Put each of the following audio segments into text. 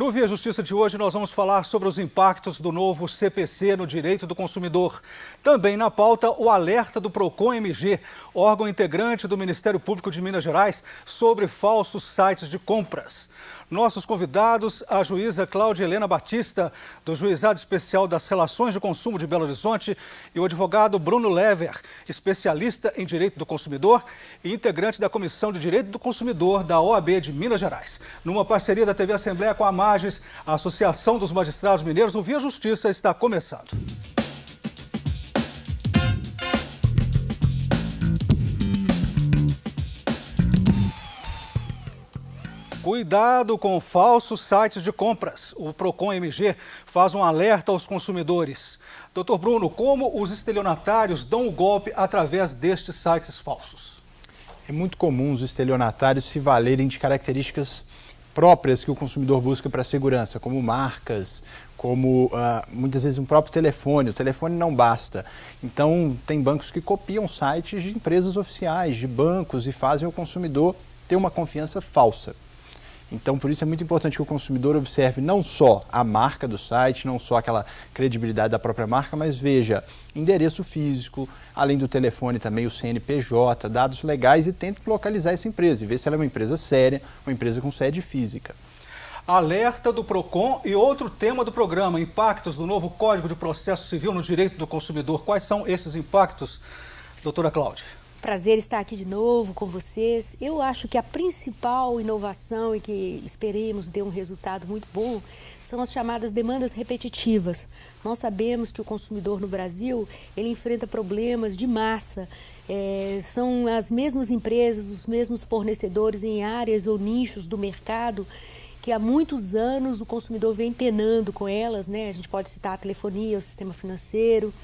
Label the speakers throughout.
Speaker 1: No Via Justiça de hoje, nós vamos falar sobre os impactos do novo CPC no direito do consumidor. Também na pauta, o alerta do PROCON-MG, órgão integrante do Ministério Público de Minas Gerais, sobre falsos sites de compras. Nossos convidados, a juíza Cláudia Helena Batista, do Juizado Especial das Relações de Consumo de Belo Horizonte, e o advogado Bruno Lever, especialista em Direito do Consumidor e integrante da Comissão de Direito do Consumidor da OAB de Minas Gerais. Numa parceria da TV Assembleia com a Mages, a Associação dos Magistrados Mineiros, o Via Justiça está começando. Cuidado com falsos sites de compras. O PROCON-MG faz um alerta aos consumidores. Doutor Bruno, como os estelionatários dão o golpe através destes sites falsos?
Speaker 2: É muito comum os estelionatários se valerem de características próprias que o consumidor busca para a segurança, como marcas, como muitas vezes um próprio telefone. O telefone não basta. Então, tem bancos que copiam sites de empresas oficiais, de bancos, e fazem o consumidor ter uma confiança falsa. Então, por isso é muito importante que o consumidor observe não só a marca do site, não só aquela credibilidade da própria marca, mas veja endereço físico, além do telefone também o CNPJ, dados legais, e tente localizar essa empresa e ver se ela é uma empresa séria, uma empresa com sede física.
Speaker 1: Alerta do PROCON e outro tema do programa, impactos do novo Código de Processo Civil no direito do consumidor. Quais são esses impactos, doutora Cláudia?
Speaker 3: Prazer estar aqui de novo com vocês. Eu acho que a principal inovação e que esperemos dê um resultado muito bom são as chamadas demandas repetitivas. Nós sabemos que o consumidor no Brasil, ele enfrenta problemas de massa. São as mesmas empresas, os mesmos fornecedores em áreas ou nichos do mercado que há muitos anos o consumidor vem penando com elas, né? A gente pode citar a telefonia, o sistema financeiro.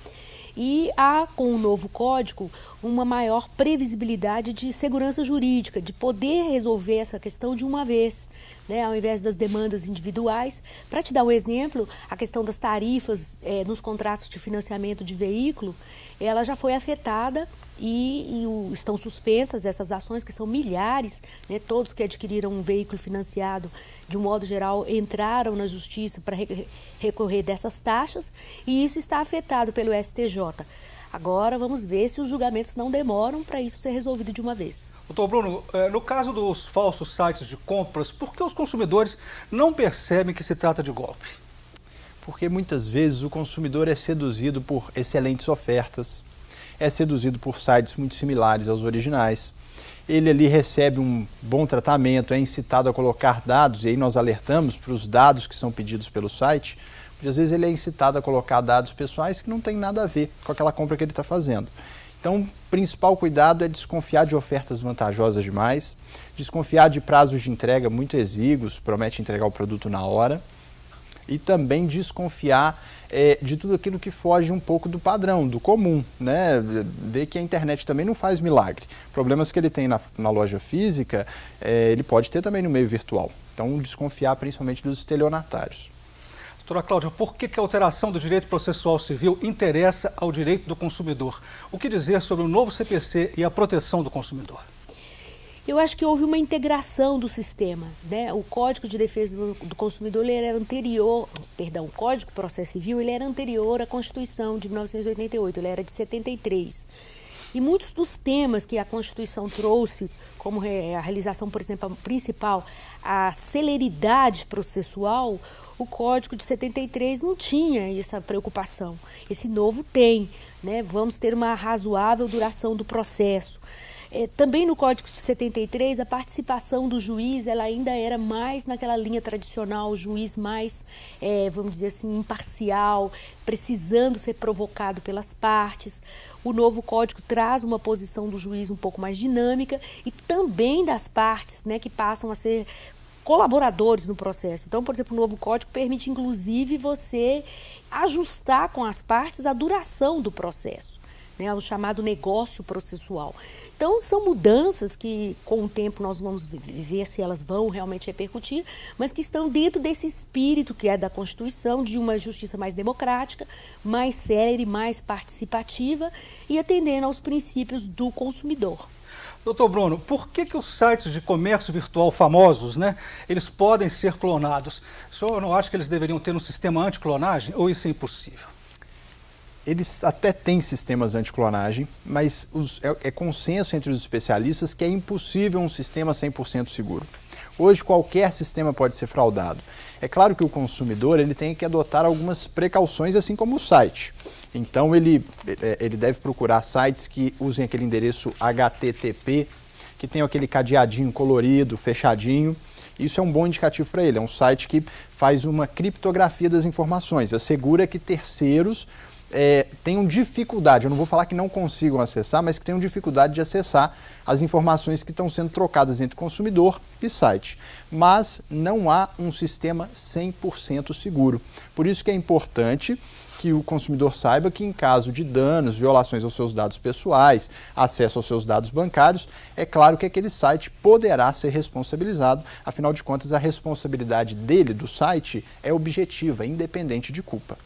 Speaker 3: E há, com o novo código, uma maior previsibilidade de segurança jurídica, de poder resolver essa questão de uma vez, né, ao invés das demandas individuais. Para te dar um exemplo, a questão das tarifas nos contratos de financiamento de veículo, ela já foi afetada e estão suspensas essas ações, que são milhares, né, todos que adquiriram um veículo financiado, de um modo geral, entraram na justiça para recorrer dessas taxas, e isso está afetado pelo STJ. Agora vamos ver se os julgamentos não demoram para isso ser resolvido de uma vez.
Speaker 1: Doutor Bruno, no caso dos falsos sites de compras, por que os consumidores não percebem que se trata de golpe?
Speaker 2: Porque muitas vezes o consumidor é seduzido por excelentes ofertas, é seduzido por sites muito similares aos originais. Ele ali recebe um bom tratamento, é incitado a colocar dados, e aí nós alertamos para os dados que são pedidos pelo site, porque às vezes ele é incitado a colocar dados pessoais que não tem nada a ver com aquela compra que ele está fazendo. Então, o principal cuidado é desconfiar de ofertas vantajosas demais, desconfiar de prazos de entrega muito exíguos, promete entregar o produto na hora, e também desconfiar de tudo aquilo que foge um pouco do padrão, do comum, né? Ver que a internet também não faz milagre. Problemas que ele tem na loja física, ele pode ter também no meio virtual. Então, desconfiar principalmente dos estelionatários.
Speaker 1: Doutora Cláudia, por que a alteração do direito processual civil interessa ao direito do consumidor? O que dizer sobre o novo CPC e a proteção do consumidor?
Speaker 3: Eu acho que houve uma integração do sistema, né? O Código de Defesa do Consumidor ele era anterior, o Código de Processo Civil ele era anterior à Constituição de 1988, ele era de 73. E muitos dos temas que a Constituição trouxe, como a realização, por exemplo, principal, a celeridade processual, o Código de 73 não tinha essa preocupação. Esse novo tem, né? Vamos ter uma razoável duração do processo. Também no Código de 73, a participação do juiz ela ainda era mais naquela linha tradicional, o juiz mais, vamos dizer assim, imparcial, precisando ser provocado pelas partes. O novo Código traz uma posição do juiz um pouco mais dinâmica e também das partes, né, que passam a ser colaboradores no processo. Então, por exemplo, o novo Código permite, inclusive, você ajustar com as partes a duração do processo, né, o chamado negócio processual. Então, são mudanças que, com o tempo, nós vamos ver se elas vão realmente repercutir, mas que estão dentro desse espírito que é da Constituição, de uma justiça mais democrática, mais célere, mais participativa e atendendo aos princípios do consumidor.
Speaker 1: Doutor Bruno, por que os sites de comércio virtual famosos, né, eles podem ser clonados? O senhor não acha que eles deveriam ter um sistema anti-clonagem ou isso é impossível?
Speaker 2: Eles até têm sistemas anti-clonagem, mas é consenso entre os especialistas que é impossível um sistema 100% seguro. Hoje qualquer sistema pode ser fraudado. É claro que o consumidor ele tem que adotar algumas precauções, assim como o site. Então ele deve procurar sites que usem aquele endereço HTTP, que tem aquele cadeadinho colorido, fechadinho. Isso é um bom indicativo para ele. É um site que faz uma criptografia das informações, assegura que terceiros tenham dificuldade, eu não vou falar que não consigam acessar, mas que tenham dificuldade de acessar as informações que estão sendo trocadas entre consumidor e site. Mas não há um sistema 100% seguro. Por isso que é importante que o consumidor saiba que em caso de danos, violações aos seus dados pessoais, acesso aos seus dados bancários, é claro que aquele site poderá ser responsabilizado. Afinal de contas, a responsabilidade dele, do site, é objetiva, independente de culpa.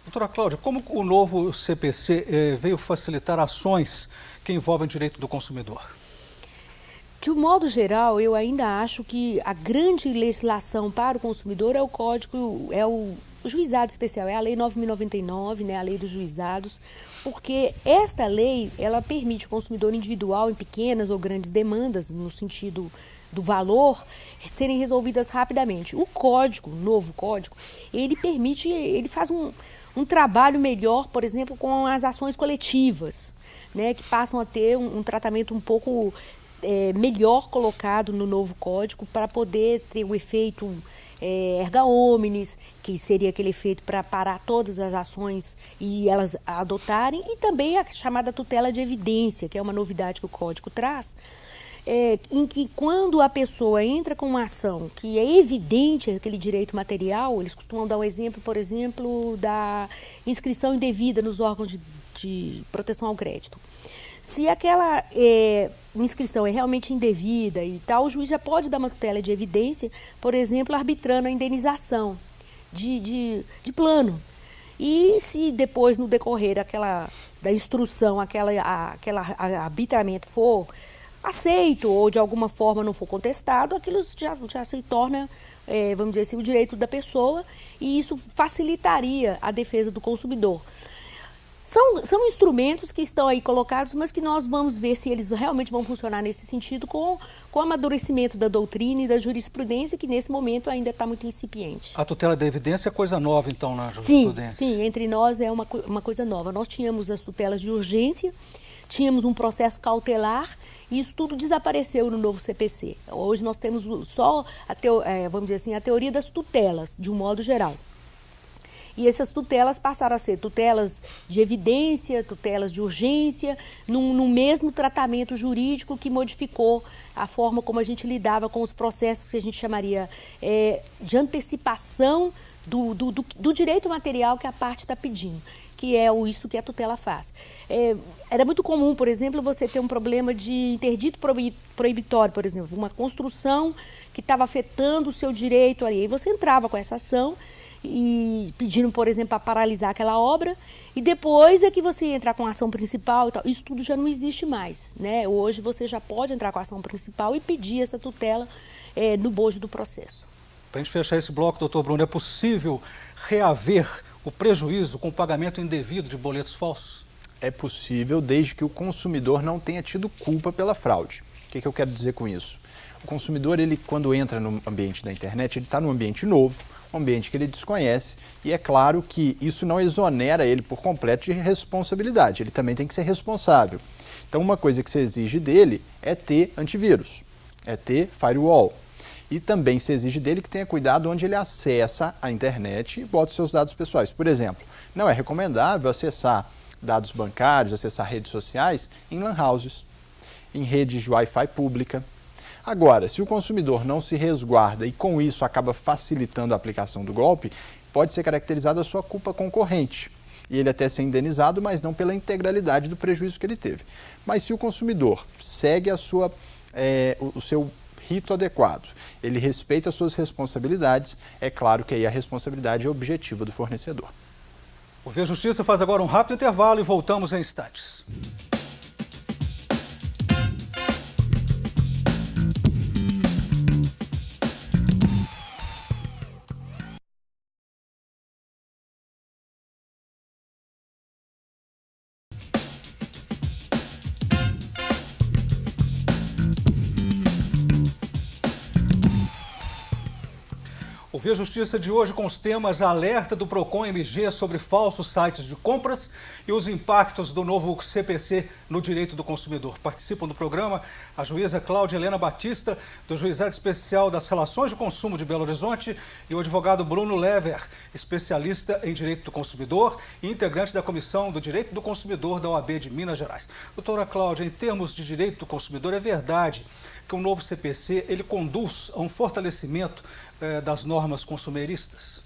Speaker 1: Doutora Cláudia, como o novo CPC veio facilitar ações que envolvem o direito do consumidor?
Speaker 3: De um modo geral, eu ainda acho que a grande legislação para o consumidor é o Código, é o Juizado Especial, é a Lei 9.099, né, a Lei dos Juizados, porque esta lei, ela permite ao consumidor individual em pequenas ou grandes demandas, no sentido do valor, serem resolvidas rapidamente. O código, o novo código, ele permite, ele faz um trabalho melhor, por exemplo, com as ações coletivas, né, que passam a ter um tratamento um pouco melhor colocado no novo código para poder ter o efeito erga omnes, que seria aquele efeito para parar todas as ações e elas adotarem, e também a chamada tutela de evidência, que é uma novidade que o código traz, em que quando a pessoa entra com uma ação que é evidente aquele direito material, eles costumam dar um exemplo, por exemplo, da inscrição indevida nos órgãos de proteção ao crédito. Se aquela inscrição é realmente indevida e tal, o juiz já pode dar uma tutela de evidência, por exemplo, arbitrando a indenização de plano. E se depois, no decorrer da instrução, aquele arbitramento for aceito ou de alguma forma não for contestado, aquilo já se torna, vamos dizer assim, o direito da pessoa, e isso facilitaria a defesa do consumidor. São instrumentos que estão aí colocados, mas que nós vamos ver se eles realmente vão funcionar nesse sentido com o amadurecimento da doutrina e da jurisprudência, que nesse momento ainda está muito incipiente.
Speaker 1: A tutela da evidência é coisa nova, então, na jurisprudência?
Speaker 3: Sim, entre nós é uma coisa nova. Nós tínhamos as tutelas de urgência, tínhamos um processo cautelar, e isso tudo desapareceu no novo CPC. Hoje nós temos só, vamos dizer assim, a teoria das tutelas, de um modo geral. E essas tutelas passaram a ser tutelas de evidência, tutelas de urgência, num mesmo tratamento jurídico que modificou a forma como a gente lidava com os processos que a gente chamaria de antecipação do direito material que a parte está pedindo, que é isso que a tutela faz. Era muito comum, por exemplo, você ter um problema de interdito proibitório, por exemplo, uma construção que estava afetando o seu direito ali. E você entrava com essa ação e pedindo, por exemplo, para paralisar aquela obra, e depois é que você ia entrar com a ação principal e tal. Isso tudo já não existe mais, né? Hoje você já pode entrar com a ação principal e pedir essa tutela no bojo do processo.
Speaker 1: Para a gente fechar esse bloco, doutor Bruno, é possível reaver o prejuízo com o pagamento indevido de boletos falsos?
Speaker 2: É possível, desde que o consumidor não tenha tido culpa pela fraude. O que eu quero dizer com isso? O consumidor, ele, quando entra no ambiente da internet, ele está num ambiente novo, um ambiente que ele desconhece, e é claro que isso não exonera ele por completo de responsabilidade, ele também tem que ser responsável. Então, uma coisa que se exige dele é ter antivírus, é ter firewall. E também se exige dele que tenha cuidado onde ele acessa a internet e bota os seus dados pessoais. Por exemplo, não é recomendável acessar dados bancários, acessar redes sociais em lan houses, em redes de Wi-Fi pública. Agora, se o consumidor não se resguarda e com isso acaba facilitando a aplicação do golpe, pode ser caracterizada a sua culpa concorrente. E ele até ser indenizado, mas não pela integralidade do prejuízo que ele teve. Mas se o consumidor segue o seu rito adequado, ele respeita as suas responsabilidades, é claro que aí a responsabilidade é objetiva do fornecedor.
Speaker 1: O Via Justiça faz agora um rápido intervalo e voltamos em instantes. Via Justiça de hoje com os temas alerta do Procon MG sobre falsos sites de compras e os impactos do novo CPC no direito do consumidor. Participam do programa a juíza Cláudia Helena Batista, do Juizado Especial das Relações de Consumo de Belo Horizonte, e o advogado Bruno Lever, especialista em direito do consumidor e integrante da Comissão do Direito do Consumidor da OAB de Minas Gerais. Doutora Cláudia, em termos de direito do consumidor, é verdade que o novo CPC ele conduz a um fortalecimento das normas consumeristas?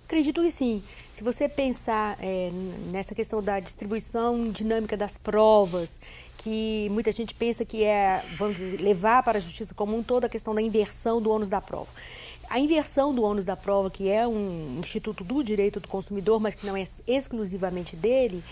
Speaker 3: Acredito que sim. Se você pensar nessa questão da distribuição dinâmica das provas, que muita gente pensa que é, vamos dizer, levar para a justiça comum toda a questão da inversão do ônus da prova. A inversão do ônus da prova, que é um instituto do direito do consumidor, mas que não é exclusivamente dele,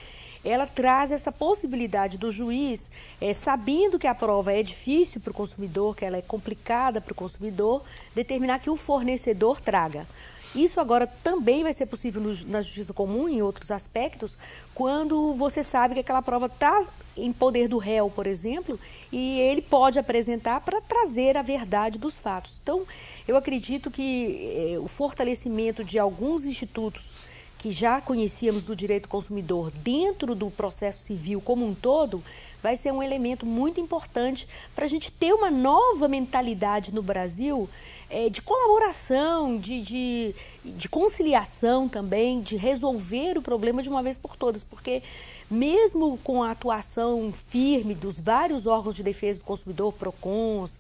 Speaker 3: ela traz essa possibilidade do juiz, sabendo que a prova é difícil para o consumidor, que ela é complicada para o consumidor, determinar que o fornecedor traga. Isso agora também vai ser possível na justiça comum, em outros aspectos, quando você sabe que aquela prova está em poder do réu, por exemplo, e ele pode apresentar para trazer a verdade dos fatos. Então, eu acredito que o fortalecimento de alguns institutos que já conhecíamos do direito do consumidor dentro do processo civil como um todo, vai ser um elemento muito importante para a gente ter uma nova mentalidade no Brasil de colaboração, de conciliação também, de resolver o problema de uma vez por todas, porque mesmo com a atuação firme dos vários órgãos de defesa do consumidor, PROCONs,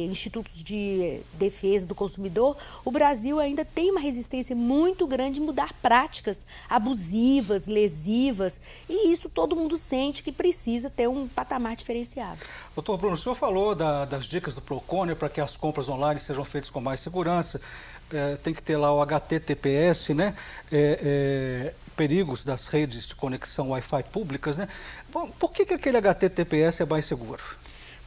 Speaker 3: institutos de defesa do consumidor, o Brasil ainda tem uma resistência muito grande em mudar práticas abusivas, lesivas, e isso todo mundo sente que precisa ter um patamar diferenciado.
Speaker 1: Doutor Bruno, o senhor falou das dicas do PROCON para que as compras online sejam feitas com mais segurança, tem que ter lá o HTTPS, né? Perigos das redes de conexão Wi-Fi públicas, né? Por que aquele HTTPS é mais seguro?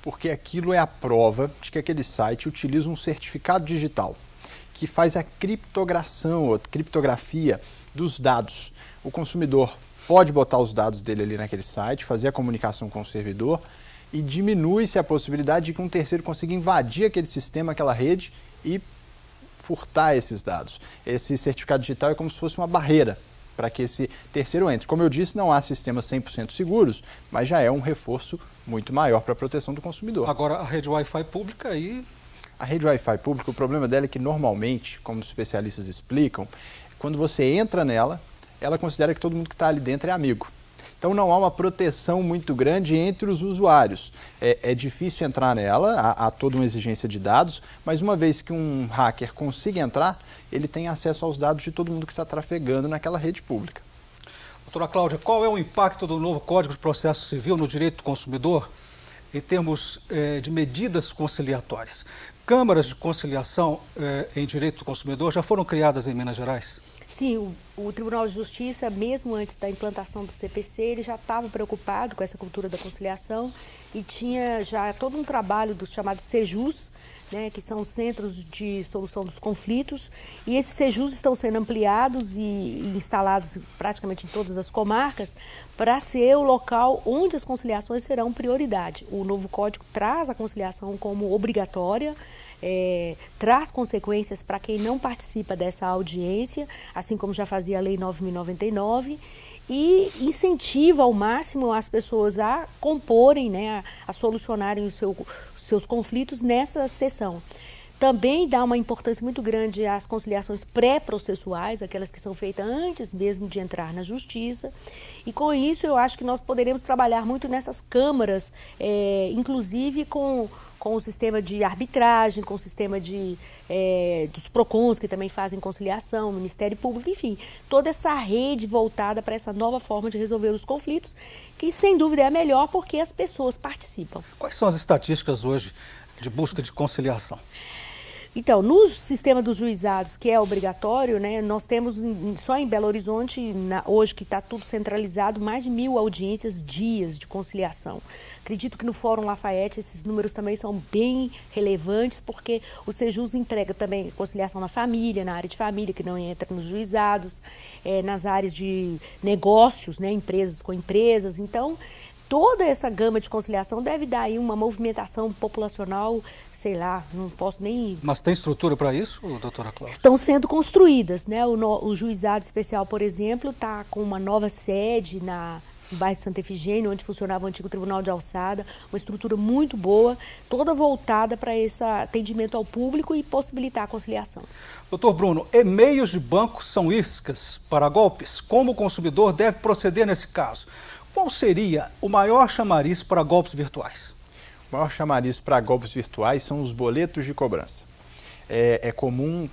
Speaker 2: Porque aquilo é a prova de que aquele site utiliza um certificado digital que faz a criptogração ou criptografia dos dados. O consumidor pode botar os dados dele ali naquele site, fazer a comunicação com o servidor e diminui-se a possibilidade de que um terceiro consiga invadir aquele sistema, aquela rede e furtar esses dados. Esse certificado digital é como se fosse uma barreira para que esse terceiro entre. Como eu disse, não há sistemas 100% seguros, mas já é um reforço muito maior para a proteção do consumidor.
Speaker 1: Agora, a rede Wi-Fi pública aí...
Speaker 2: A rede Wi-Fi pública, o problema dela é que normalmente, como os especialistas explicam, quando você entra nela, ela considera que todo mundo que está ali dentro é amigo. Então não há uma proteção muito grande entre os usuários. É difícil entrar nela, há toda uma exigência de dados, mas uma vez que um hacker consiga entrar, ele tem acesso aos dados de todo mundo que está trafegando naquela rede pública.
Speaker 1: Doutora Cláudia, qual é o impacto do novo Código de Processo Civil no direito do consumidor em termos de medidas conciliatórias? Câmaras de conciliação em direito do consumidor já foram criadas em Minas Gerais?
Speaker 3: Sim, o Tribunal de Justiça, mesmo antes da implantação do CPC, ele já estava preocupado com essa cultura da conciliação e tinha já todo um trabalho dos chamados CEJUs, né, que são os Centros de Solução dos Conflitos, e esses CEJUs estão sendo ampliados e instalados praticamente em todas as comarcas para ser o local onde as conciliações serão prioridade. O novo Código traz a conciliação como obrigatória, traz consequências para quem não participa dessa audiência, assim como já fazia a Lei 9.099, e incentiva ao máximo as pessoas a comporem, né, a solucionarem os seus conflitos nessa sessão. Também dá uma importância muito grande às conciliações pré-processuais, aquelas que são feitas antes mesmo de entrar na justiça. E com isso eu acho que nós poderemos trabalhar muito nessas câmaras, inclusive com o sistema de arbitragem, com o sistema dos PROCONs, que também fazem conciliação, Ministério Público, enfim, toda essa rede voltada para essa nova forma de resolver os conflitos, que sem dúvida é a melhor porque as pessoas participam.
Speaker 1: Quais são as estatísticas hoje de busca de conciliação?
Speaker 3: Então, no sistema dos juizados, que é obrigatório, né, nós temos só em Belo Horizonte, hoje que está tudo centralizado, mais de 1.000 audiências dias de conciliação. Acredito que no Fórum Lafayette esses números também são bem relevantes, porque o CEJUS entrega também conciliação na família, na área de família, que não entra nos juizados, nas áreas de negócios, né, empresas com empresas. Então, toda essa gama de conciliação deve dar aí uma movimentação populacional, sei lá, não posso nem...
Speaker 1: Mas tem estrutura para isso, doutora Cláudia?
Speaker 3: Estão sendo construídas, né? O Juizado Especial, por exemplo, está com uma nova sede no bairro Santa Efigênia, onde funcionava o antigo Tribunal de Alçada, uma estrutura muito boa, toda voltada para esse atendimento ao público e possibilitar a conciliação.
Speaker 1: Doutor Bruno, e-mails de banco são iscas para golpes? Como o consumidor deve proceder nesse caso? Qual seria o maior chamariz para golpes virtuais?
Speaker 2: O maior chamariz para golpes virtuais são os boletos de cobrança. É comum,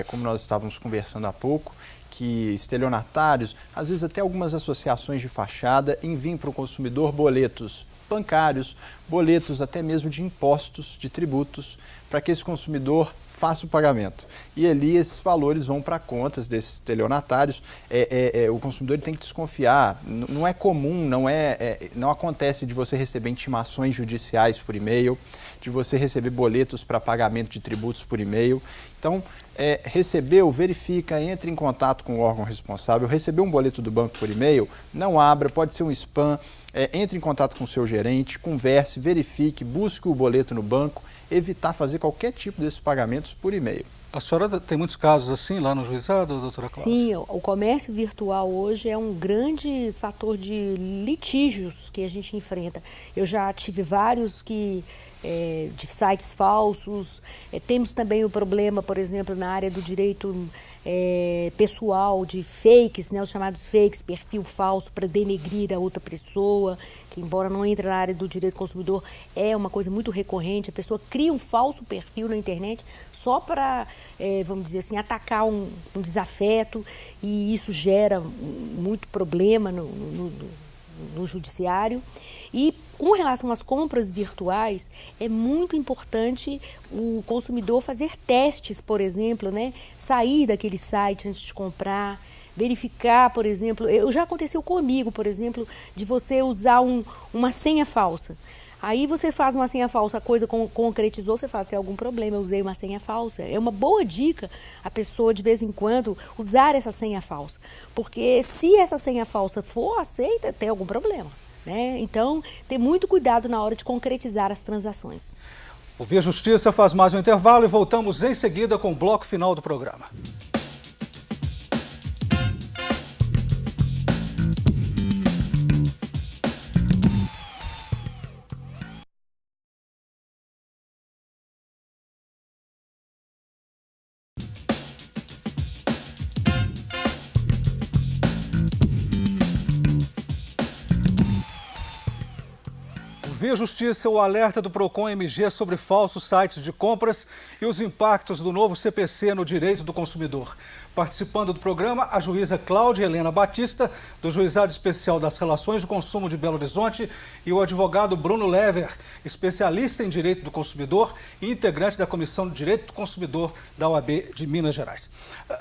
Speaker 2: como nós estávamos conversando há pouco, que estelionatários, às vezes até algumas associações de fachada, enviem para o consumidor boletos bancários, boletos até mesmo de impostos, de tributos, para que esse consumidor faça o pagamento. E ali esses valores vão para contas desses estelionatários. O consumidor tem que desconfiar. Não é comum, não acontece de você receber intimações judiciais por e-mail, de você receber boletos para pagamento de tributos por e-mail. Então, recebeu, verifica, entre em contato com o órgão responsável. Recebeu um boleto do banco por e-mail, não abra, pode ser um spam. Entre em contato com o seu gerente, converse, verifique, busque o boleto no banco, evitar fazer qualquer tipo desses pagamentos por e-mail.
Speaker 1: A senhora tem muitos casos assim lá no juizado, doutora Cláudia?
Speaker 3: Sim, o comércio virtual hoje é um grande fator de litígios que a gente enfrenta. Eu já tive vários de sites falsos. Temos também o problema, por exemplo, na área do direito pessoal, de fakes, né, os chamados fakes, perfil falso para denegrir a outra pessoa, que embora não entre na área do direito do consumidor, é uma coisa muito recorrente. A pessoa cria um falso perfil na internet só para, vamos dizer assim, atacar um desafeto, e isso gera muito problema no judiciário. E com relação às compras virtuais, é muito importante o consumidor fazer testes, por exemplo, né? Sair daquele site antes de comprar, verificar, por exemplo. Já aconteceu comigo, por exemplo, de você usar uma senha falsa. Aí você faz uma senha falsa, a coisa concretizou, você fala, tem algum problema, eu usei uma senha falsa. É uma boa dica a pessoa, de vez em quando, usar essa senha falsa. Porque se essa senha falsa for aceita, tem algum problema. Né? Então, ter muito cuidado na hora de concretizar as transações.
Speaker 1: O Via Justiça faz mais um intervalo e voltamos em seguida com o bloco final do programa. Via Justiça, o alerta do PROCON-MG sobre falsos sites de compras e os impactos do novo CPC no direito do consumidor. Participando do programa, a juíza Cláudia Helena Batista, do Juizado Especial das Relações do Consumo de Belo Horizonte, e o advogado Bruno Lever, especialista em direito do consumidor e integrante da Comissão de Direito do Consumidor da OAB de Minas Gerais.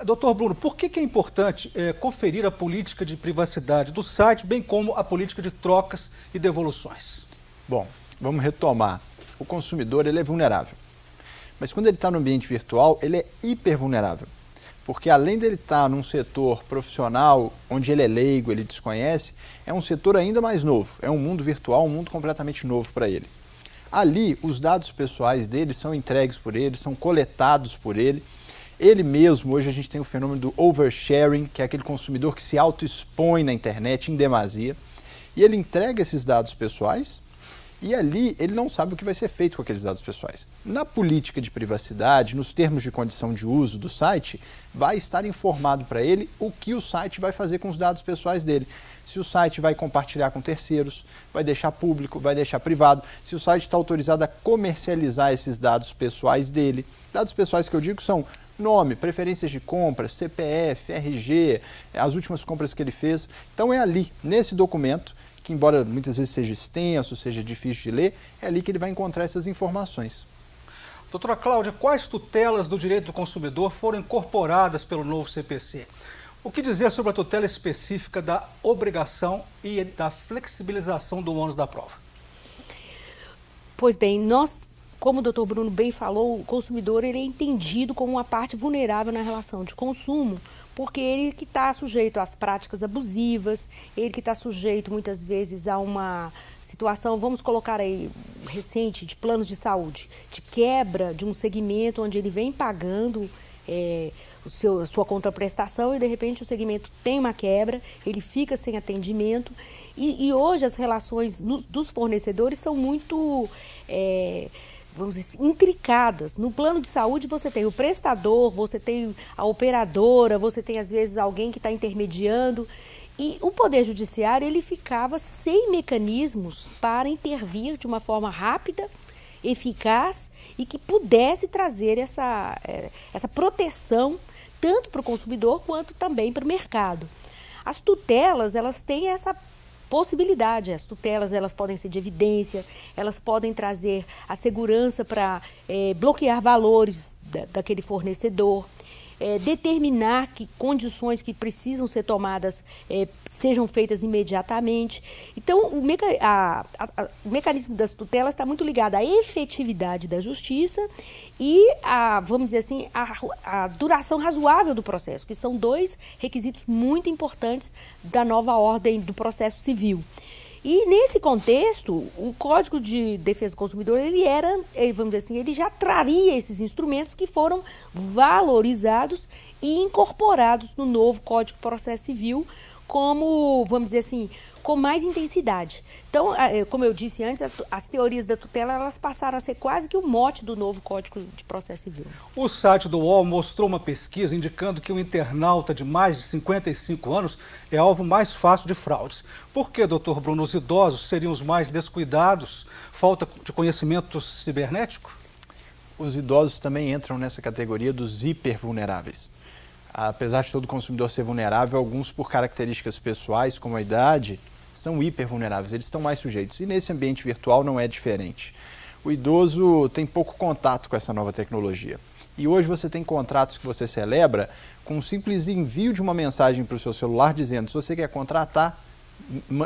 Speaker 1: Doutor Bruno, por que é importante conferir a política de privacidade do site, bem como a política de trocas e devoluções?
Speaker 2: Bom, vamos retomar. O consumidor, ele é vulnerável. Mas quando ele está no ambiente virtual, ele é hiper vulnerável. Porque além dele estar num setor profissional, onde ele é leigo, ele desconhece, é um setor ainda mais novo. É um mundo virtual, um mundo completamente novo para ele. Ali, os dados pessoais dele são entregues por ele, são coletados por ele. Ele mesmo, hoje a gente tem o fenômeno do oversharing, que é aquele consumidor que se auto-expõe na internet em demasia. E ele entrega esses dados pessoais, e ali ele não sabe o que vai ser feito com aqueles dados pessoais. Na política de privacidade, nos termos de condição de uso do site, vai estar informado para ele o que o site vai fazer com os dados pessoais dele. Se o site vai compartilhar com terceiros, vai deixar público, vai deixar privado, se o site está autorizado a comercializar esses dados pessoais dele. Dados pessoais que eu digo são nome, preferências de compra, CPF, RG, as últimas compras que ele fez. Então é ali, nesse documento, que embora muitas vezes seja extenso, seja difícil de ler, é ali que ele vai encontrar essas informações.
Speaker 1: Doutora Cláudia, quais tutelas do direito do consumidor foram incorporadas pelo novo CPC? O que dizer sobre a tutela específica da obrigação e da flexibilização do ônus da prova?
Speaker 3: Pois bem, nós como o doutor Bruno bem falou, o consumidor ele é entendido como uma parte vulnerável na relação de consumo, porque ele que está sujeito às práticas abusivas, ele que está sujeito muitas vezes a uma situação, vamos colocar aí, recente, de planos de saúde, de quebra de um segmento onde ele vem pagando a sua contraprestação e de repente o segmento tem uma quebra, ele fica sem atendimento e hoje as relações dos fornecedores são muito... vamos dizer, intricadas. No plano de saúde você tem o prestador, você tem a operadora, você tem às vezes alguém que está intermediando e o Poder Judiciário ele ficava sem mecanismos para intervir de uma forma rápida, eficaz e que pudesse trazer essa proteção tanto para o consumidor quanto também para o mercado. As tutelas, elas têm essa possibilidade. As tutelas elas podem ser de evidência, elas podem trazer a segurança para bloquear valores daquele fornecedor, determinar que condições que precisam ser tomadas sejam feitas imediatamente. Então, o mecanismo das tutelas está muito ligado à efetividade da justiça e vamos dizer assim, a duração razoável do processo, que são dois requisitos muito importantes da nova ordem do processo civil. E nesse contexto, o Código de Defesa do Consumidor, vamos dizer assim, ele já traria esses instrumentos que foram valorizados e incorporados no novo Código de Processo Civil como, vamos dizer assim, com mais intensidade. Então, como eu disse antes, as teorias da tutela elas passaram a ser quase que o mote do novo Código de Processo Civil.
Speaker 1: O site do UOL mostrou uma pesquisa indicando que o internauta de mais de 55 anos é alvo mais fácil de fraudes. Por que, doutor Bruno, os idosos seriam os mais descuidados? Falta de conhecimento cibernético?
Speaker 2: Os idosos também entram nessa categoria dos hipervulneráveis. Apesar de todo consumidor ser vulnerável, alguns por características pessoais, como a idade, são hipervulneráveis, eles estão mais sujeitos. E nesse ambiente virtual não é diferente. O idoso tem pouco contato com essa nova tecnologia. E hoje você tem contratos que você celebra com um simples envio de uma mensagem para o seu celular dizendo: se você quer contratar,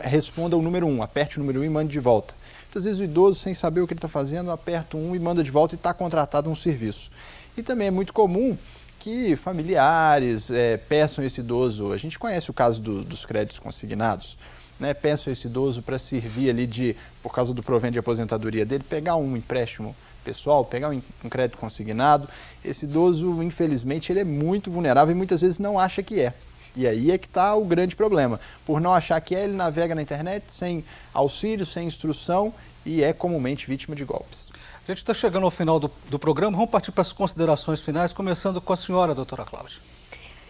Speaker 2: responda o número 1, aperte o número 1 e mande de volta. Muitas vezes o idoso, sem saber o que ele está fazendo, aperta o 1 e manda de volta e está contratado um serviço. E também é muito comum que familiares peçam esse idoso, a gente conhece o caso dos créditos consignados, né? Peçam esse idoso para servir ali por causa do provento de aposentadoria dele, pegar um empréstimo pessoal, pegar um crédito consignado. Esse idoso, infelizmente, ele é muito vulnerável e muitas vezes não acha que é. E aí é que está o grande problema. Por não achar que é, ele navega na internet sem auxílio, sem instrução e é comumente vítima de golpes.
Speaker 1: A gente está chegando ao final do programa, vamos partir para as considerações finais, começando com a senhora, doutora Cláudia.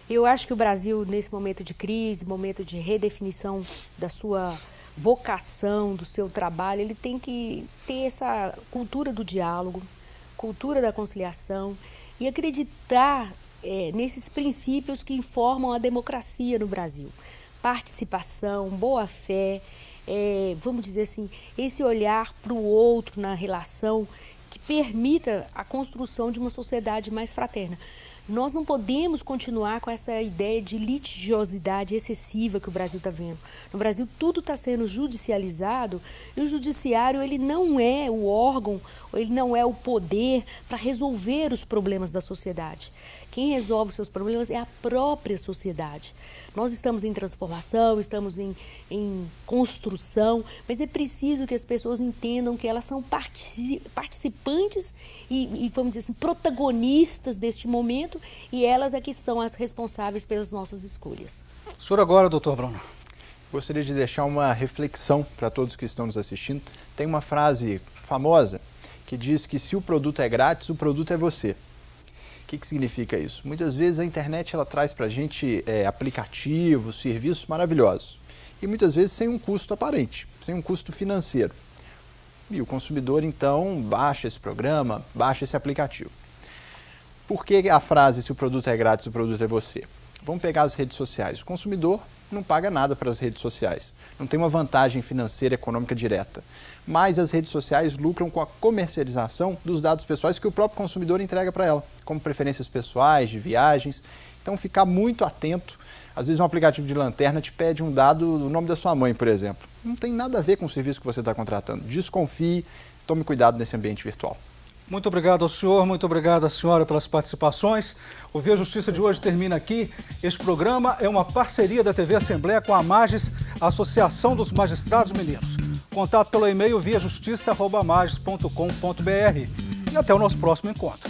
Speaker 3: Eu acho que o Brasil, nesse momento de crise, momento de redefinição da sua vocação, do seu trabalho, ele tem que ter essa cultura do diálogo, cultura da conciliação e acreditar nesses princípios que informam a democracia no Brasil. Participação, boa-fé, vamos dizer assim, esse olhar para o outro na relação que permita a construção de uma sociedade mais fraterna. Nós não podemos continuar com essa ideia de litigiosidade excessiva que o Brasil está vendo. No Brasil, tudo está sendo judicializado e o judiciário ele não é o órgão, ele não é o poder para resolver os problemas da sociedade. Quem resolve os seus problemas é a própria sociedade. Nós estamos em transformação, estamos em construção, mas é preciso que as pessoas entendam que elas são participantes e, vamos dizer assim, protagonistas deste momento e elas é que são as responsáveis pelas nossas escolhas.
Speaker 1: O senhor agora, doutor Bruno.
Speaker 2: Gostaria de deixar uma reflexão para todos que estão nos assistindo. Tem uma frase famosa que diz que se o produto é grátis, o produto é você. O que significa isso? Muitas vezes a internet ela traz para a gente aplicativos, serviços maravilhosos e muitas vezes sem um custo aparente, sem um custo financeiro. E o consumidor então baixa esse programa, baixa esse aplicativo. Por que a frase se o produto é grátis, o produto é você? Vamos pegar as redes sociais. O consumidor não paga nada para as redes sociais, não tem uma vantagem financeira econômica direta. Mas as redes sociais lucram com a comercialização dos dados pessoais que o próprio consumidor entrega para ela, como preferências pessoais, de viagens. Então, ficar muito atento. Às vezes um aplicativo de lanterna te pede um dado do nome da sua mãe, por exemplo. Não tem nada a ver com o serviço que você está contratando. Desconfie, tome cuidado nesse ambiente virtual.
Speaker 1: Muito obrigado ao senhor, muito obrigado à senhora pelas participações. O Via Justiça de hoje termina aqui. Este programa é uma parceria da TV Assembleia com a Magis, a Associação dos Magistrados Mineiros. Contato pelo e-mail viajustiça@magis.com.br. E até o nosso próximo encontro.